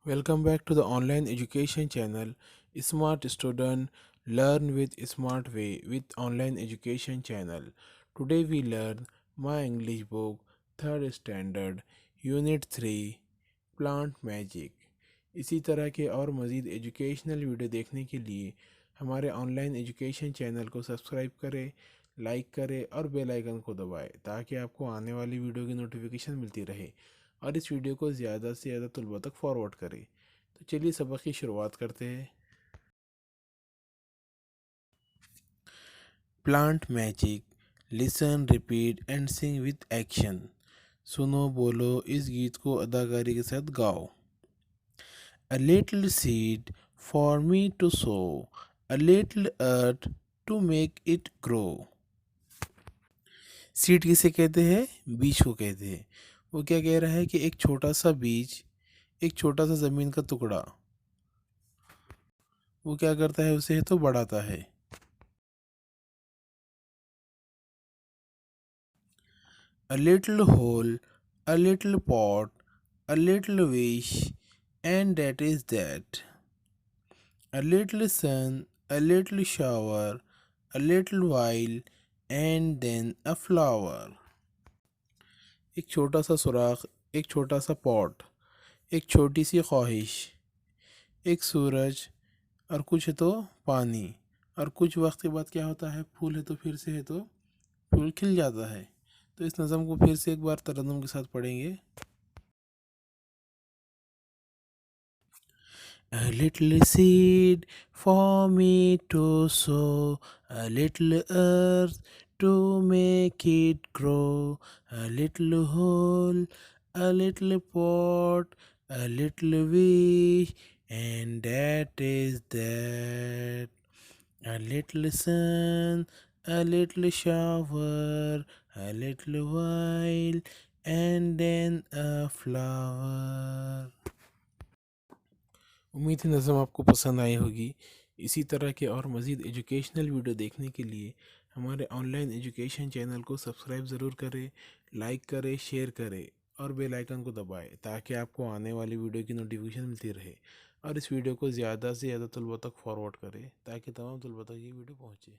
Welcome back to the online education channel Smart Student Learn with Smart Way with online education channel. Today we learn My English book 3rd standard unit 3 plant magic. इसी तरह के और मज़ीद educational video देखने के लिए हमारे online education channel को सब्सक्राइब करें, लाइक करें और बेल आइकन को दबाएं ताकि आपको आने वाली वीडियो की नोटिफिकेशन मिलती रहे और इस वीडियो को ज़्यादा से ज़्यादा तलबा तक फॉरवर्ड करें। तो चलिए सबक की शुरुआत करते हैं। Plant magic, listen, repeat and Singh with action. सुनो, बोलो, इस गीत को अदाकारी के साथ गाओ। A little seed for me to sow, a little earth to make it grow. Seed किसे कहते हैं? बीज को कहते हैं। वो क्या कह रहा है कि एक छोटा सा बीज, एक छोटा सा ज़मीन का टुकड़ा, वो क्या करता है? उसे तो बढ़ाता है। A little hole, a little pot, a little wish, and that is that. A little sun, a little shower, a little while, and then a flower. एक छोटा सा सुराख, एक छोटा सा पॉट, एक छोटी सी ख्वाहिश, एक सूरज और कुछ तो पानी, और कुछ वक्त के बाद क्या होता है? फूल है तो फिर से है तो फूल खिल जाता है। तो इस नज़म को फिर से एक बार तरन्नुम के साथ पढ़ेंगे। A little seed for me to sow, a little earth to make it grow, a little hole, a little pot, a little wish, and that is that. A little sun, a little shower, a little while, and then a flower. उम्मीद है नज़म आपको पसंद आई होगी। इसी तरह के और मज़ीद एजुकेशनल वीडियो देखने के लिए हमारे ऑनलाइन एजुकेशन चैनल को सब्सक्राइब ज़रूर करें, लाइक करें, शेयर करें और बेल आइकन को दबाएं ताकि आपको आने वाली वीडियो की नोटिफिकेशन मिलती रहे। और इस वीडियो को ज़्यादा से ज़्यादा तलबा तक फॉरवर्ड करें ताकि तमाम तलबा तक ये वीडियो पहुँचे।